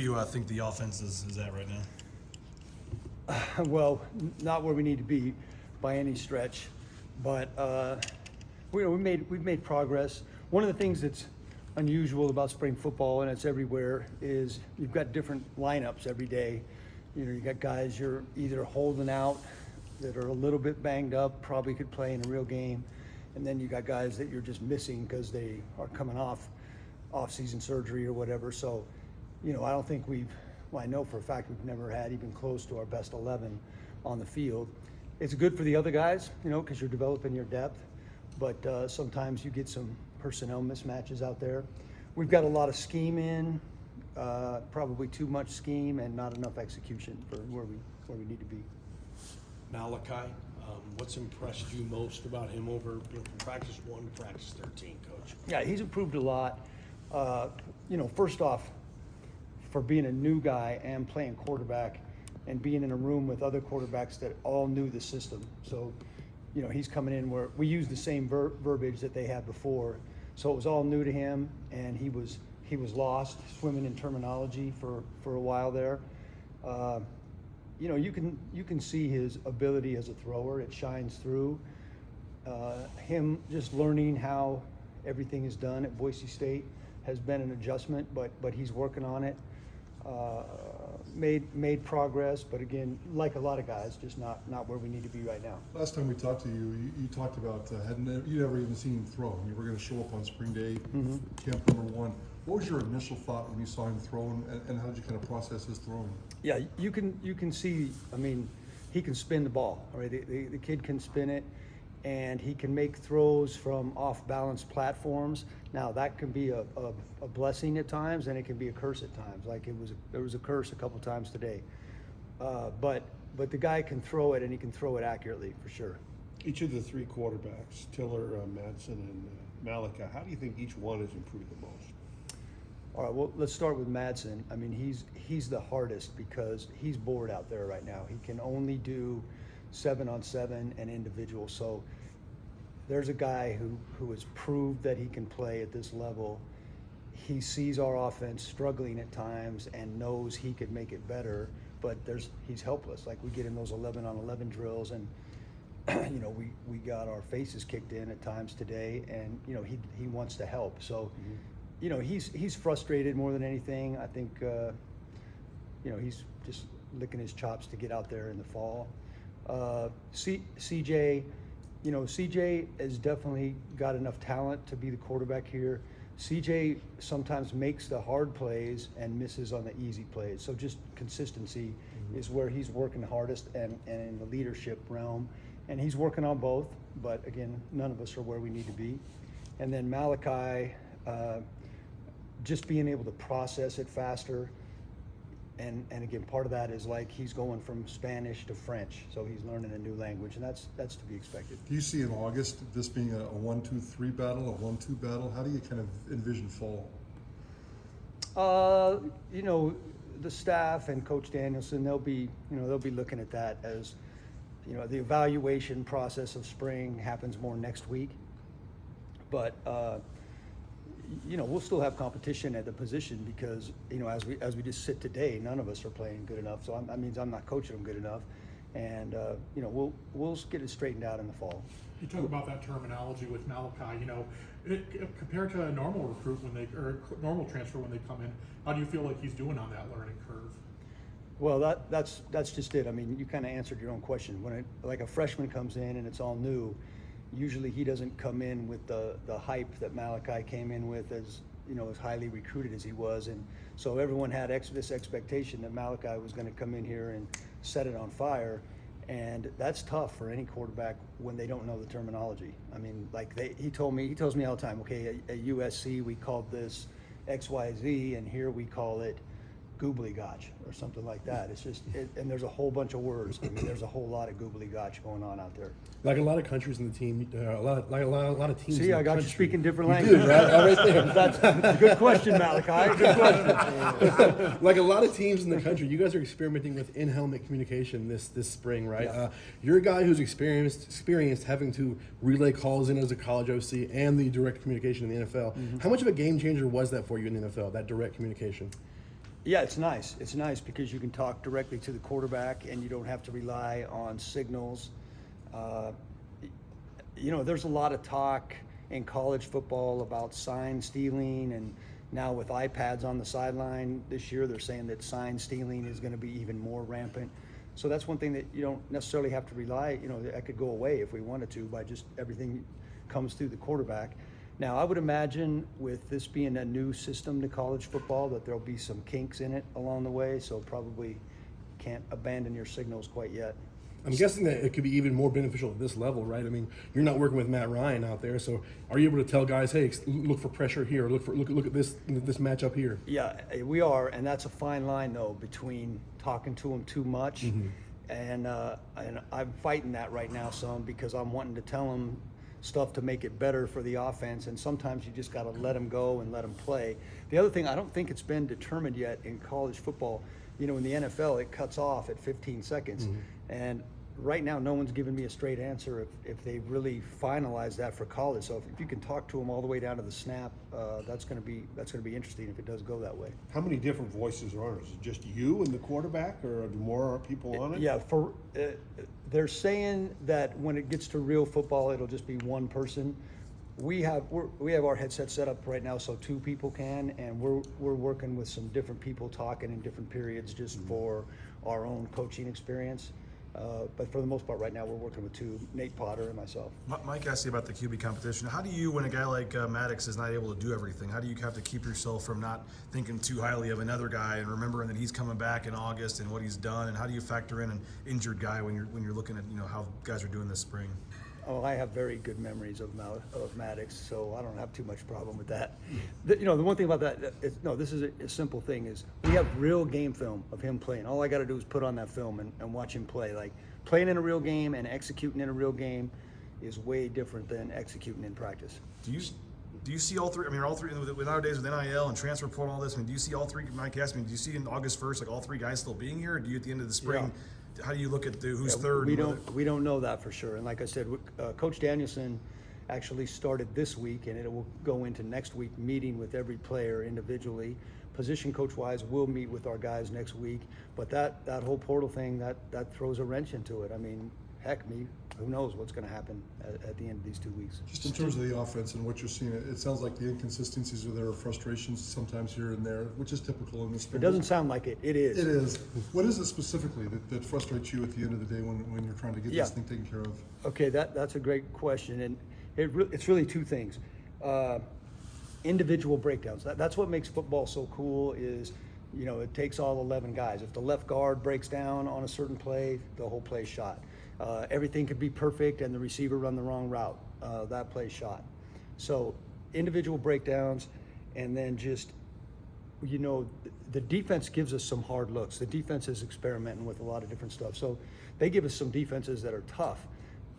Do you think the offense is at right now? Well, not where we need to be by any stretch, but we've made progress. One of the things that's unusual about spring football, and it's everywhere, is you've got different lineups every day. You got guys you're either holding out that are a little bit banged up, probably could play in a real game, and then you got guys that you're just missing because they are coming off-season surgery or whatever. So, I don't think I know for a fact we've never had even close to our best 11 on the field. It's good for the other guys, because you're developing your depth, but sometimes you get some personnel mismatches out there. We've got a lot of scheme in, probably too much scheme and not enough execution for where we need to be. Malachi, what's impressed you most about him over from practice 1 to practice 13, Coach? Yeah, he's improved a lot. First off, for being a new guy and playing quarterback and being in a room with other quarterbacks that all knew the system. So, he's coming in where we use the same verbiage that they had before. So it was all new to him, and he was lost, swimming in terminology for a while there. You can see his ability as a thrower. It shines through. Him just learning how everything is done at Boise State has been an adjustment, but he's working on it. Made progress, but again, like a lot of guys, just not where we need to be right now. Last time we talked to you, you talked about you never even seen him throw. You were going to show up on spring day, camp number 1. What was your initial thought when you saw him throw, and how did you kind of process his throwing? Yeah, you can see. I mean, he can spin the ball. All right, the kid can spin it, and he can make throws from off-balance platforms. Now that can be a blessing at times, and it can be a curse at times. Like there was a curse a couple times today, but the guy can throw it, and he can throw it accurately for sure. Each of the 3 quarterbacks, Tiller, Madsen, and Malachi, how do you think each one has improved the most? All right, well, let's start with Madsen. I mean, he's the hardest because he's bored out there right now. He can only do 7-on-7 and individual. So there's a guy who has proved that he can play at this level. He sees our offense struggling at times and knows he could make it better, but he's helpless. Like, we get in those 11-on-11 drills, and we got our faces kicked in at times today, and he wants to help. So he's frustrated more than anything. I think he's just licking his chops to get out there in the fall. CJ has definitely got enough talent to be the quarterback here. CJ sometimes makes the hard plays and misses on the easy plays. So just consistency is where he's working hardest, and in the leadership realm. And he's working on both, but again, none of us are where we need to be. And then Malachi, just being able to process it faster. And again, part of that is like he's going from Spanish to French, so he's learning a new language, and that's to be expected. Do you see in August this being a 1-2-3 battle, a 1-2 battle? How do you kind of envision fall? The staff and Coach Danielson, they'll be looking at that as, the evaluation process of spring happens more next week, but we'll still have competition at the position because, as we just sit today, none of us are playing good enough. So that means I'm not coaching them good enough, and we'll get it straightened out in the fall. You talk about that terminology with Malachi. Compared to a normal recruit normal transfer when they come in, how do you feel like he's doing on that learning curve? Well, that's just it. I mean, you kind of answered your own question. When like a freshman comes in and it's all new, usually he doesn't come in with the hype that Malachi came in with, as highly recruited as he was, and so everyone had this expectation that Malachi was going to come in here and set it on fire, and that's tough for any quarterback when they don't know the terminology. I mean, like he tells me all the time, okay, at USC we called this XYZ, and here we call it goobly-gotch or something like that. It's just, and there's a whole bunch of words. I mean, there's a whole lot of goobly-gotch going on out there. Like a lot of countries in the team, a lot of teams. See, in I the got country. you speaking different languages. Right there. That's a good question, Malachi. Good question. Like a lot of teams in the country, you guys are experimenting with in-helmet communication this spring, right? Yeah. You're a guy who's experienced having to relay calls in as a college OC and the direct communication in the NFL. Mm-hmm. How much of a game changer was that for you in the NFL, that direct communication? Yeah, it's nice. It's nice because you can talk directly to the quarterback and you don't have to rely on signals. There's a lot of talk in college football about sign stealing, and now with iPads on the sideline this year, they're saying that sign stealing is going to be even more rampant. So that's one thing that you don't necessarily have to rely, that could go away if we wanted to by just everything comes through the quarterback. Now, I would imagine with this being a new system to college football that there'll be some kinks in it along the way, so probably can't abandon your signals quite yet. I'm guessing that it could be even more beneficial at this level, right? I mean, you're not working with Matt Ryan out there, so are you able to tell guys, hey, look for pressure here, look at this matchup here? Yeah, we are, and that's a fine line though between talking to them too much, and I'm fighting that right now some because I'm wanting to tell them stuff to make it better for the offense, and sometimes you just got to let them go and let them play. The other thing, I don't think it's been determined yet in college football. In the NFL, it cuts off at 15 seconds, and right now, no one's given me a straight answer if they really finalize that for college. So if you can talk to them all the way down to the snap, that's going to be interesting if it does go that way. How many different voices are on it? Is it just you and the quarterback, or are there more people on it? Yeah, they're saying that when it gets to real football, it'll just be one person. We have our headset set up right now so two people can, and we're working with some different people talking in different periods just for our own coaching experience. But for the most part right now we're working with two, Nate Potter and myself. Mike asked you about the QB competition. How do you, when a guy like Maddox is not able to do everything, how do you have to keep yourself from not thinking too highly of another guy and remembering that he's coming back in August and what he's done, and how do you factor in an injured guy when you're looking at how guys are doing this spring? Oh, I have very good memories of Maddox, so I don't have too much problem with that. The one thing about that, this is a simple thing, is we have real game film of him playing. All I got to do is put on that film and watch him play. Like, playing in a real game and executing in a real game is way different than executing in practice. Do you see all three? I mean, all three with nowadays with NIL and transfer portal and all this. I mean, do you see all three? Mike asked me, do you see in August 1st like all three guys still being here? Or do you at the end of the spring? Yeah. How do you look at who's third? We don't know that for sure. And like I said, Coach Danielson actually started this week, and it will go into next week, meeting with every player individually. Position coach wise, we'll meet with our guys next week. But that whole portal thing, that throws a wrench into it. I mean, heck, who knows what's going to happen at the end of these 2 weeks. Just in terms of the offense and what you're seeing, it sounds like the inconsistencies are there, frustrations sometimes here and there, which is typical in this spring. It doesn't sound like it. It is. It is. What is it specifically that frustrates you at the end of the day when you're trying to get this thing taken care of? Okay, that's a great question, and it's really two things. Individual breakdowns. That's what makes football so cool is, it takes all 11 guys. If the left guard breaks down on a certain play, the whole play's shot. Everything could be perfect and the receiver run the wrong route. That play's shot. So individual breakdowns, and then just, the defense gives us some hard looks. The defense is experimenting with a lot of different stuff. So they give us some defenses that are tough.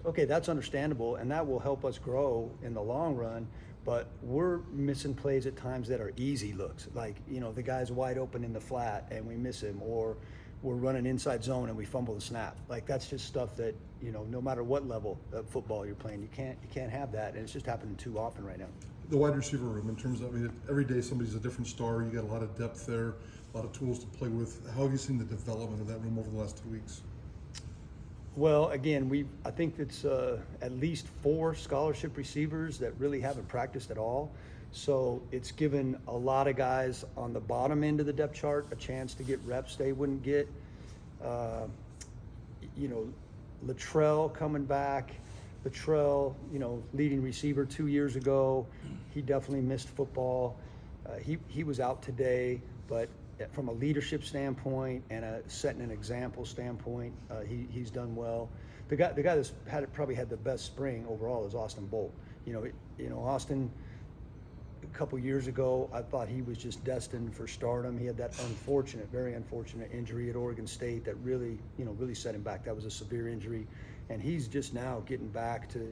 Okay, that's understandable, and that will help us grow in the long run. But we're missing plays at times that are easy looks. Like, the guy's wide open in the flat and we miss him, or we're running inside zone and we fumble the snap. Like, that's just stuff that, no matter what level of football you're playing, you can't have that, and it's just happening too often right now. The wide receiver room, in terms of, every day somebody's a different star. You got a lot of depth there, a lot of tools to play with. How have you seen the development of that room over the last 2 weeks? Well, again, I think it's at least 4 scholarship receivers that really haven't practiced at all. So it's given a lot of guys on the bottom end of the depth chart a chance to get reps they wouldn't get. Latrell coming back. Latrell, leading receiver 2 years ago. He definitely missed football. He was out today, but from a leadership standpoint and setting an example standpoint, he's done well. The guy that's probably had the best spring overall is Austin Bolt. Austin, a couple years ago, I thought he was just destined for stardom. He had that very unfortunate injury at Oregon State that really set him back. That was a severe injury, and he's just now getting back to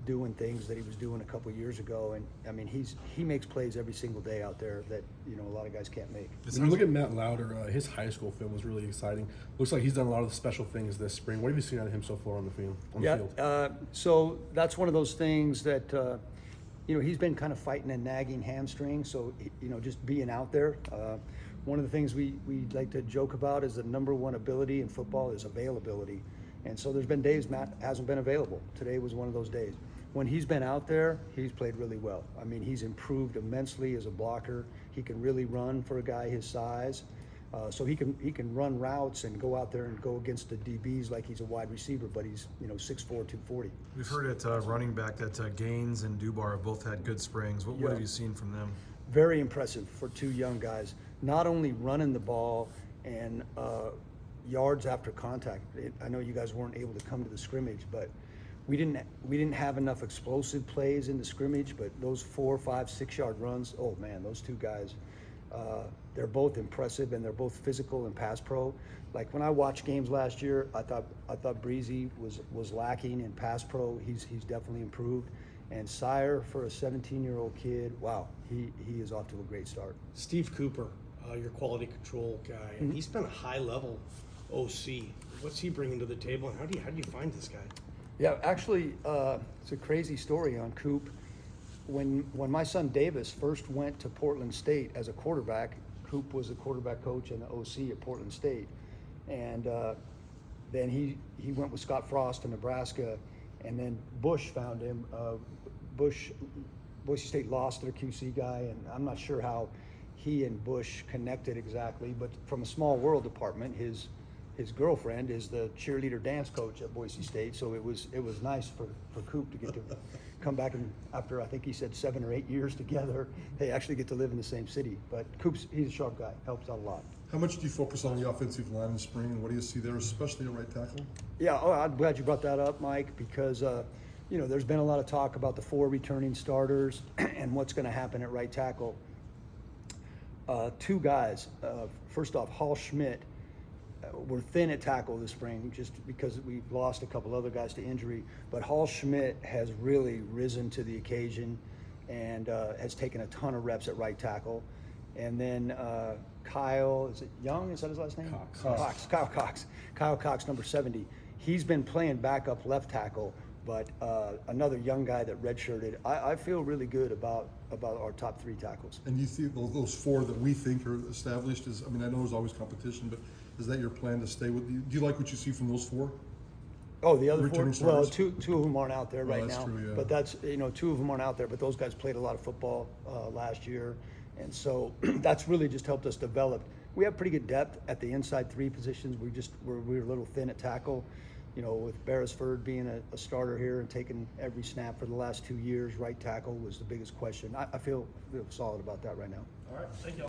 doing things that he was doing a couple years ago. And I mean, he makes plays every single day out there that a lot of guys can't make. When you look at Matt Lauder, his high school film was really exciting. Looks like he's done a lot of the special things this spring. What have you seen out of him so far on the field? So that's one of those things that he's been kind of fighting a nagging hamstring. So just being out there, one of the things we like to joke about is the number one ability in football is availability. And so there's been days Matt hasn't been available. Today was one of those days. When he's been out there, he's played really well. I mean, he's improved immensely as a blocker. He can really run for a guy his size. So he can run routes and go out there and go against the DBs like he's a wide receiver, but he's 6'4", 240. We've heard at running back that Gaines and Dubar have both had good springs. What Yeah. have you seen from them? Very impressive for two young guys. Not only running the ball and yards after contact. I know you guys weren't able to come to the scrimmage, but we didn't have enough explosive plays in the scrimmage. But those 4, 5, 6 yard runs, oh man, those two guys. They're both impressive and they're both physical and pass pro. Like when I watched games last year, I thought Breezy was lacking in pass pro. He's definitely improved. And Sire, for a 17-year-old kid, wow, he is off to a great start. Steve Cooper, your quality control guy, and he's been a high-level OC. What's he bringing to the table, and how do you find this guy? Yeah, actually, it's a crazy story on Coop. When my son Davis first went to Portland State as a quarterback, Coop was the quarterback coach and the OC at Portland State, and then he went with Scott Frost to Nebraska, and then Bush found him. Boise State lost their QC guy, and I'm not sure how he and Bush connected exactly, but from a small world department, his girlfriend is the cheerleader dance coach at Boise State, so it was nice for Coop to get to come back, and after I think he said 7 or 8 years together, they actually get to live in the same city. But he's a sharp guy, helps out a lot. How much do you focus on the offensive line in spring, and what do you see there, especially at right tackle? Yeah, I'm glad you brought that up, Mike, because there's been a lot of talk about the 4 returning starters and what's going to happen at right tackle. 2 guys. First off, Hall Schmidt. We're thin at tackle this spring just because we've lost a couple other guys to injury. But Hall Schmidt has really risen to the occasion and has taken a ton of reps at right tackle. And then Kyle, is it Young? Is that his last name? Kyle Cox. Kyle Cox, number 70. He's been playing backup left tackle, but another young guy that redshirted. I feel really good about our top 3 tackles. And you see those 4 that we think are established I know there's always competition, but is that your plan to stay with you? Do you like what you see from those 4? Oh, the other 4? Returning Well, starters? two of them aren't out there right that's now. true, yeah. But that's, 2 of them aren't out there, but those guys played a lot of football last year. And so that's really just helped us develop. We have pretty good depth at the inside 3 positions. We're a little thin at tackle. With Beresford being a starter here and taking every snap for the last 2 years, right tackle was the biggest question. I feel solid about that right now. All right, thank you.